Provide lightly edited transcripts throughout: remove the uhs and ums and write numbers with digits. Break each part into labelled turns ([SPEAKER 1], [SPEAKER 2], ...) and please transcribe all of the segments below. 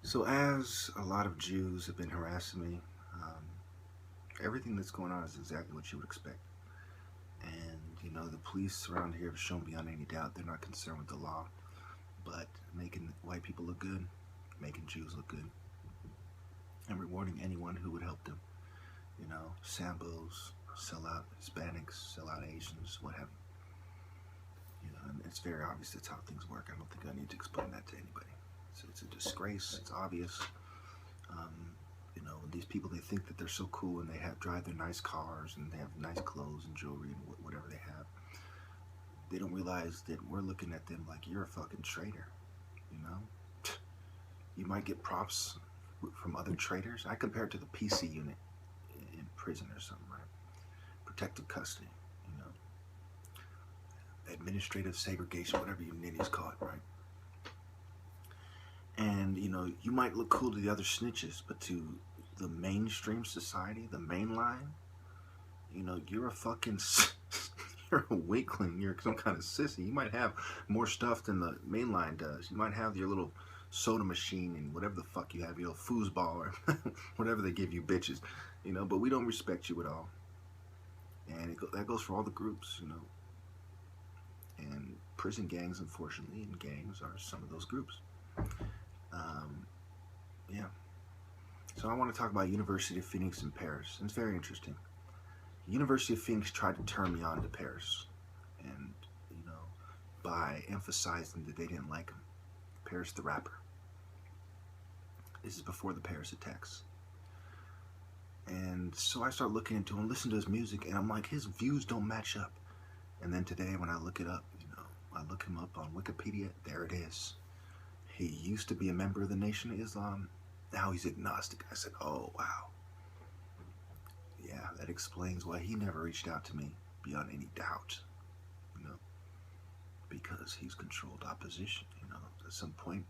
[SPEAKER 1] So, as a lot of Jews have been harassing me, everything that's going on is exactly what you would expect. And, the police around here have shown beyond any doubt they're not concerned with the law, but making white people look good, making Jews look good, and rewarding anyone who would help them. Sambos, sell out Hispanics, sell out Asians, what have you. And it's very obvious that's how things work. I don't think I need to explain that to anybody. It's a disgrace. It's obvious. Um, these people, they think that they're so cool and they drive their nice cars and they have nice clothes and jewelry and whatever they have. They don't realize that we're looking at them like you're a fucking traitor. You might get props from other traitors. I compare it to the PC unit in prison or something, right? Protective custody, administrative segregation, whatever you ninnies call it, right? And, you might look cool to the other snitches, but to the mainstream society, the main line, you're a fucking, you're a weakling, you're some kind of sissy. You might have more stuff than the main line does. You might have your little soda machine and whatever the fuck you have, your little foosball or whatever they give you bitches, but we don't respect you at all. And that goes for all the groups, and prison gangs, unfortunately, and gangs are some of those groups. Yeah. So I want to talk about University of Phoenix in Paris. It's very interesting. University of Phoenix tried to turn me on to Paris, and by emphasizing that they didn't like him. Paris the rapper. This is before the Paris attacks. And so I start looking into him, listen to his music, and I'm like, his views don't match up. And then today when I look it up, I look him up on Wikipedia, there it is. He used to be a member of the Nation of Islam. Now he's agnostic. I said, oh, wow. Yeah, that explains why he never reached out to me beyond any doubt. Because he's controlled opposition. At some point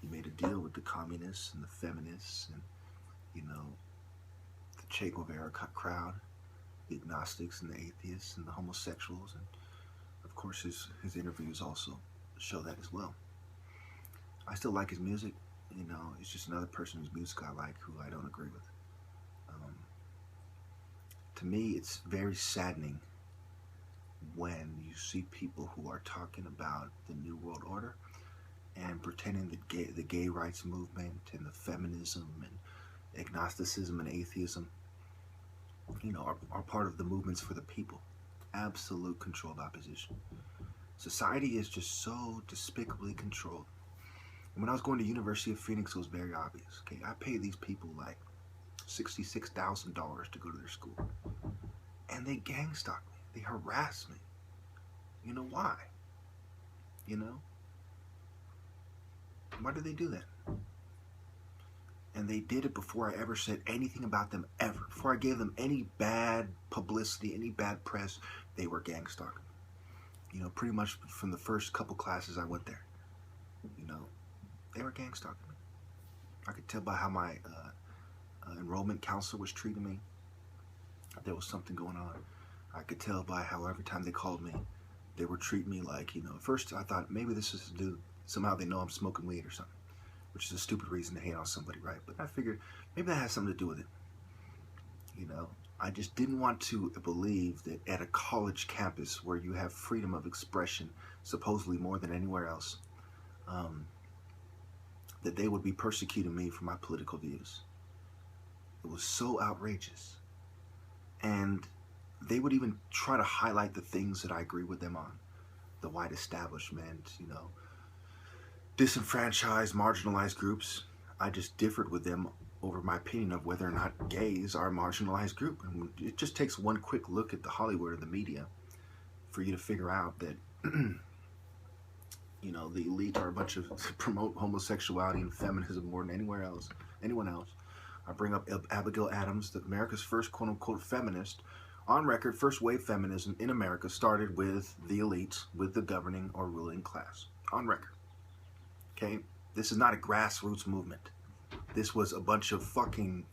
[SPEAKER 1] he made a deal with the communists and the feminists and, the Che Guevara crowd, the agnostics and the atheists and the homosexuals. And, of course, his interviews also show that as well. I still like his music. It's just another person whose music I like who I don't agree with. To me, it's very saddening when you see people who are talking about the New World Order and pretending that the gay rights movement and the feminism and agnosticism and atheism, are part of the movements for the people. Absolute controlled opposition. Society is just so despicably controlled. And when I was going to University of Phoenix, it was very obvious. Okay, I pay these people like $66,000 to go to their school, and they gang stalk me. They harass me. Why? Why do they do that? And they did it before I ever said anything about them ever. Before I gave them any bad publicity, any bad press, they were gang stalking. Pretty much from the first couple classes I went there. They were gang stalking me. I could tell by how my enrollment counselor was treating me. There was something going on. I could tell by how every time they called me, they were treating me like, at first I thought maybe this is to do, somehow they know I'm smoking weed or something, which is a stupid reason to hate on somebody, right? But I figured maybe that has something to do with it. I just didn't want to believe that at a college campus where you have freedom of expression, supposedly more than anywhere else, that they would be persecuting me for my political views. It was so outrageous. And they would even try to highlight the things that I agree with them on. The white establishment, disenfranchised, marginalized groups. I just differed with them over my opinion of whether or not gays are a marginalized group. And it just takes one quick look at the Hollywood or the media for you to figure out that the elite are a bunch of promote homosexuality and feminism more than anyone else. I bring up Abigail Adams, America's first quote-unquote feminist. On record, first wave feminism in America started with the elites, with the governing or ruling class. On record. Okay? This is not a grassroots movement. This was a bunch of fucking,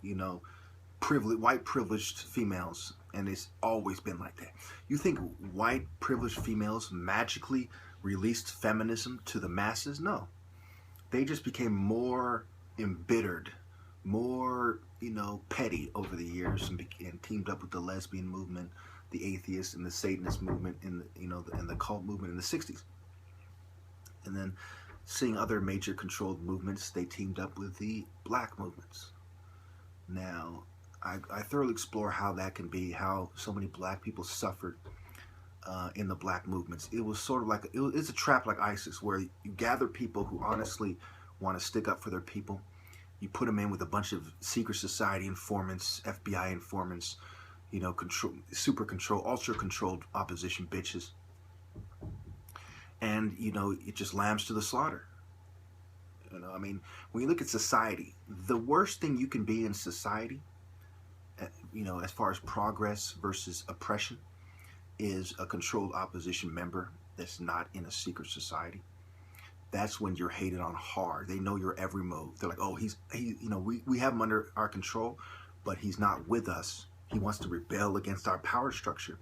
[SPEAKER 1] white privileged females, and it's always been like that. You think white privileged females magically released feminism to the masses? No. They just became more embittered, more, you know, petty over the years, and teamed up with the lesbian movement, the atheist and the Satanist movement, in the, you know, and the cult movement in the 60s. And then seeing other major controlled movements, they teamed up with the black movements. Now, I thoroughly explore how that can be, how so many black people suffered in the black movements. It was sort of like, it's a trap like ISIS, where you gather people who honestly want to stick up for their people. You put them in with a bunch of secret society informants, FBI informants, you know, super control, ultra controlled opposition bitches. And, you know, it just lambs to the slaughter. You know, I mean, when you look at society, the worst thing you can be in society, you know, as far as progress versus oppression, is a controlled opposition member that's not in a secret society. That's when you're hated on hard. They know your every move. They're like, oh, he you know, we have him under our control, but he's not with us. He wants to rebel against our power structure.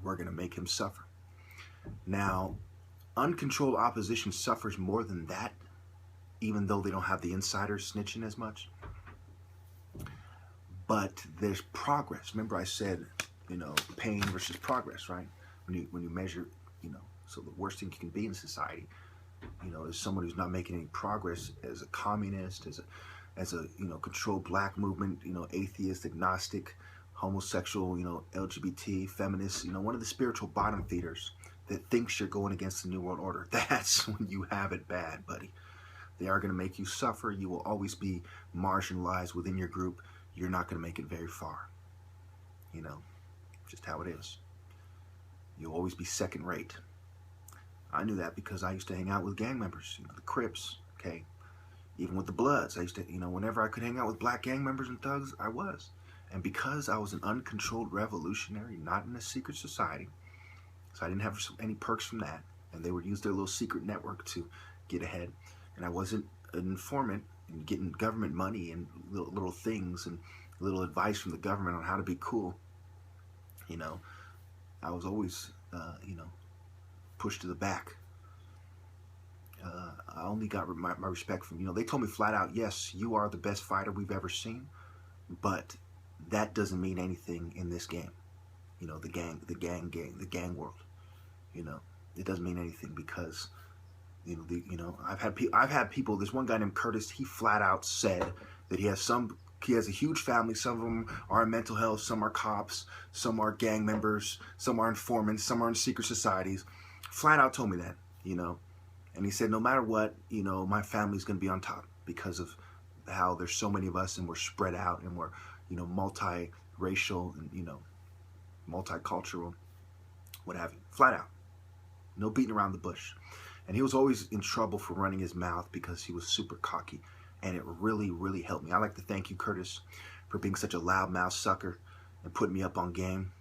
[SPEAKER 1] We're going to make him suffer. Now, uncontrolled opposition suffers more than that, even though they don't have the insiders snitching as much. But there's progress. Remember I said, you know, pain versus progress, right? When you measure, you know, so the worst thing you can be in society, you know, is someone who's not making any progress, as a communist, as a you know, controlled black movement, you know, atheist, agnostic, homosexual, you know, LGBT, feminist, you know, one of the spiritual bottom feeders that thinks you're going against the New World Order. That's when you have it bad, buddy. They are going to make you suffer. You will always be marginalized within your group. You're not going to make it very far. You know, just how it is. You'll always be second rate. I knew that because I used to hang out with gang members, you know, the Crips, okay? Even with the Bloods. I used to, you know, whenever I could hang out with black gang members and thugs, I was. And because I was an uncontrolled revolutionary, not in a secret society, so I didn't have any perks from that, and they would use their little secret network to get ahead, and I wasn't an informant and getting government money and little things and little advice from the government on how to be cool, you know, I was always, you know, pushed to the back. I only got my respect from, you know, they told me flat out, yes, you are the best fighter we've ever seen, but that doesn't mean anything in this game. You know, the gang world. You know, it doesn't mean anything because, you know, I've had people. There's one guy named Curtis. He flat out said that he has a huge family. Some of them are in mental health. Some are cops. Some are gang members. Some are informants. Some are in secret societies. Flat out told me that, you know, and he said no matter what, you know, my family's gonna be on top because of how there's so many of us and we're spread out and we're, you know, multi-racial and, you know, multicultural, what have you. Flat out. No beating around the bush. And he was always in trouble for running his mouth because he was super cocky. And it really, really helped me. I'd like to thank you, Curtis, for being such a loudmouth sucker and putting me up on game.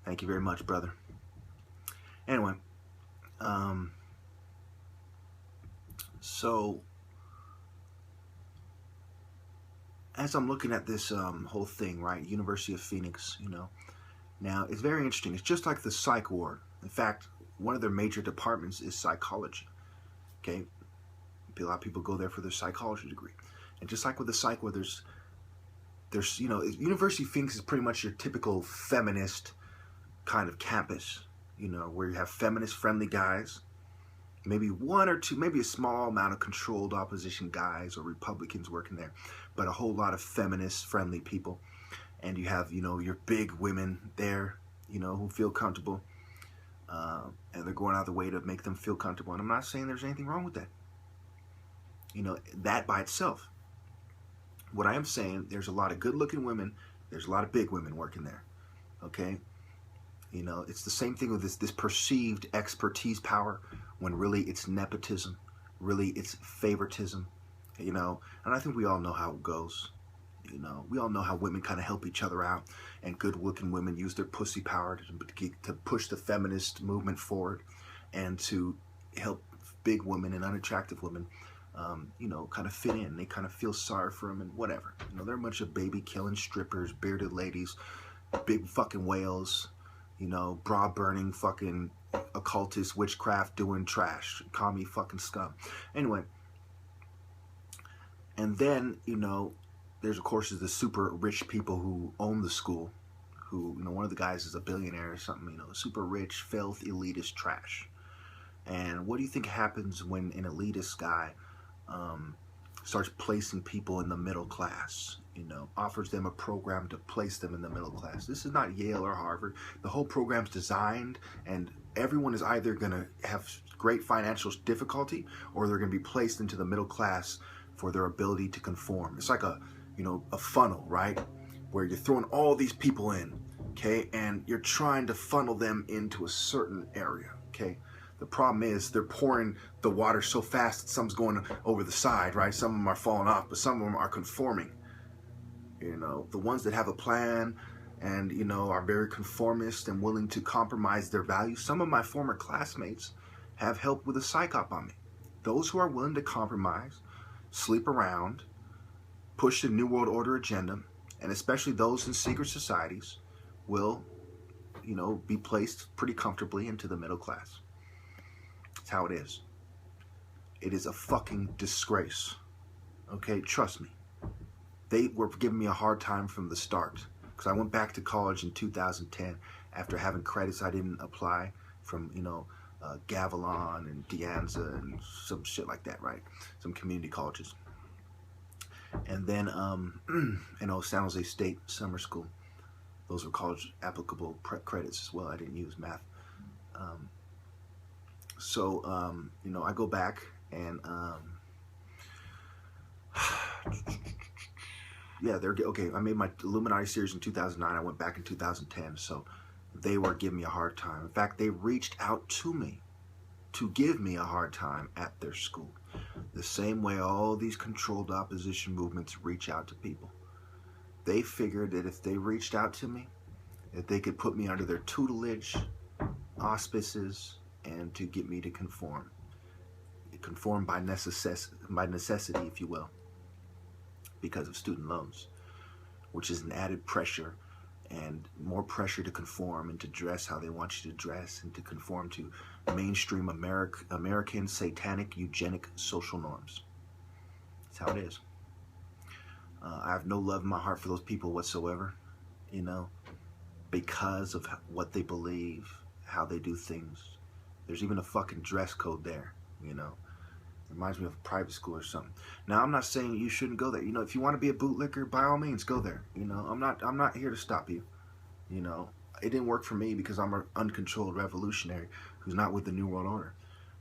[SPEAKER 1] Thank you very much, brother. Anyway, so as I'm looking at this whole thing, right, University of Phoenix, you know, now it's very interesting. It's just like the psych ward. In fact, one of their major departments is psychology. Okay, a lot of people go there for their psychology degree, and just like with the psych ward, there's you know, University of Phoenix is pretty much your typical feminist kind of campus. You know, where you have feminist-friendly guys, maybe one or two, maybe a small amount of controlled opposition guys or Republicans working there, but a whole lot of feminist-friendly people. And you have, you know, your big women there, you know, who feel comfortable, and they're going out of the way to make them feel comfortable. And I'm not saying there's anything wrong with that. You know, that by itself. What I am saying, there's a lot of good-looking women, there's a lot of big women working there, okay? You know, it's the same thing with this perceived expertise power when really it's nepotism, really it's favoritism, you know. And I think we all know how it goes. You know, we all know how women kind of help each other out, and good-looking women use their pussy power to push the feminist movement forward and to help big women and unattractive women, you know, kind of fit in. They kind of feel sorry for them and whatever. You know, they're a bunch of baby-killing strippers, bearded ladies, big fucking whales, you know, bra-burning fucking occultist, witchcraft doing trash, commie fucking scum. Anyway, And then, you know, there's of course the super rich people who own the school, who, you know, one of the guys is a billionaire or something, you know, super rich, filth, elitist trash. And what do you think happens when an elitist guy starts placing people in the middle class, you know, offers them a program to place them in the middle class? This is not Yale or Harvard. The whole program's designed, and everyone is either going to have great financial difficulty or they're going to be placed into the middle class for their ability to conform. It's like a, you know, a funnel, right? Where you're throwing all these people in, okay? And you're trying to funnel them into a certain area, okay? The problem is they're pouring the water so fast that some's going over the side, right? Some of them are falling off, but some of them are conforming. You know, the ones that have a plan and, you know, are very conformist and willing to compromise their values. Some of my former classmates have helped with a psych op on me. Those who are willing to compromise, sleep around, push the New World Order agenda, and especially those in secret societies will, you know, be placed pretty comfortably into the middle class. That's how it is. It is a fucking disgrace. Okay, trust me. They were giving me a hard time from the start because I went back to college in 2010 after having credits I didn't apply from, you know, Gavilan and De Anza and some shit like that, right? Some community colleges. And then, you know, San Jose State Summer School. Those were college applicable credits as well. I didn't use math. You know, I go back and, yeah, they're okay. I made my Illuminati series in 2009. I went back in 2010. So they were giving me a hard time. In fact, they reached out to me to give me a hard time at their school. The same way all these controlled opposition movements reach out to people. They figured that if they reached out to me, that they could put me under their tutelage, auspices, and to get me to conform. Conform by necessity, if you will, because of student loans, which is an added pressure and more pressure to conform and to dress how they want you to dress and to conform to mainstream American satanic eugenic social norms. That's how it is. I have no love in my heart for those people whatsoever, you know, because of what they believe, how they do things. There's even a fucking dress code there, you know. It reminds me of a private school or something. Now, I'm not saying you shouldn't go there. You know, if you want to be a bootlicker, by all means, go there. You know, I'm not here to stop you. You know, it didn't work for me because I'm an uncontrolled revolutionary who's not with the New World Order.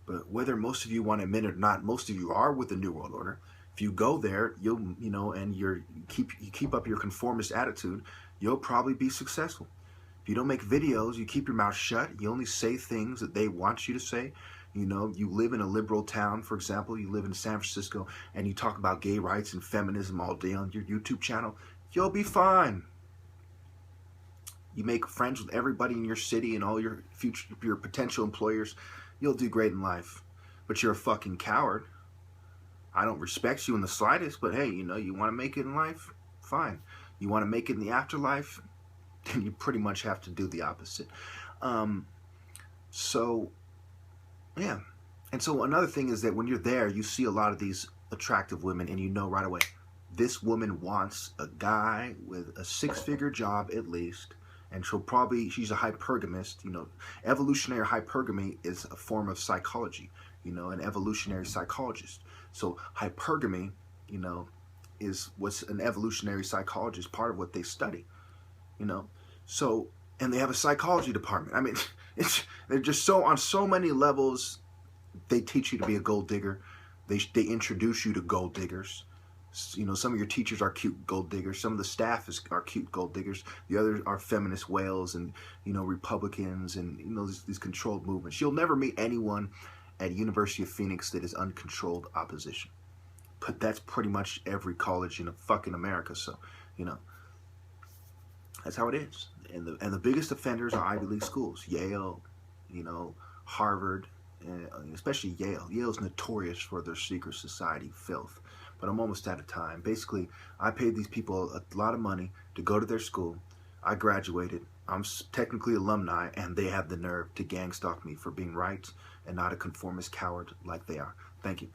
[SPEAKER 1] But whether most of you want to admit it or not, most of you are with the New World Order. If you go there, you know, and you keep up your conformist attitude, you'll probably be successful. If you don't make videos, you keep your mouth shut. You only say things that they want you to say. You know, you live in a liberal town, for example, you live in San Francisco, and you talk about gay rights and feminism all day on your YouTube channel, you'll be fine. You make friends with everybody in your city and all your potential employers, you'll do great in life. But you're a fucking coward. I don't respect you in the slightest, but hey, you know, you want to make it in life? Fine. You want to make it in the afterlife? Then you pretty much have to do the opposite. Yeah. And so another thing is that when you're there, you see a lot of these attractive women and you know right away, this woman wants a guy with a six-figure job at least, and she's a hypergamist. You know, evolutionary hypergamy is a form of psychology, you know, an evolutionary psychologist. So hypergamy, you know, is what's an evolutionary psychologist, part of what they study, you know. So, and they have a psychology department. I mean, they're just so, on so many levels, they teach you to be a gold digger. They introduce you to gold diggers. You know, some of your teachers are cute gold diggers. Some of the staff are cute gold diggers. The others are feminist whales and, you know, Republicans and, you know, these controlled movements. You'll never meet anyone at University of Phoenix that is uncontrolled opposition. But that's pretty much every college in fucking America. So, you know, that's how it is. And the biggest offenders are Ivy League schools. Yale, you know, Harvard, and especially Yale. Yale's notorious for their secret society filth. But I'm almost out of time. Basically, I paid these people a lot of money to go to their school. I graduated. I'm technically alumni, and they have the nerve to gang stalk me for being right and not a conformist coward like they are. Thank you.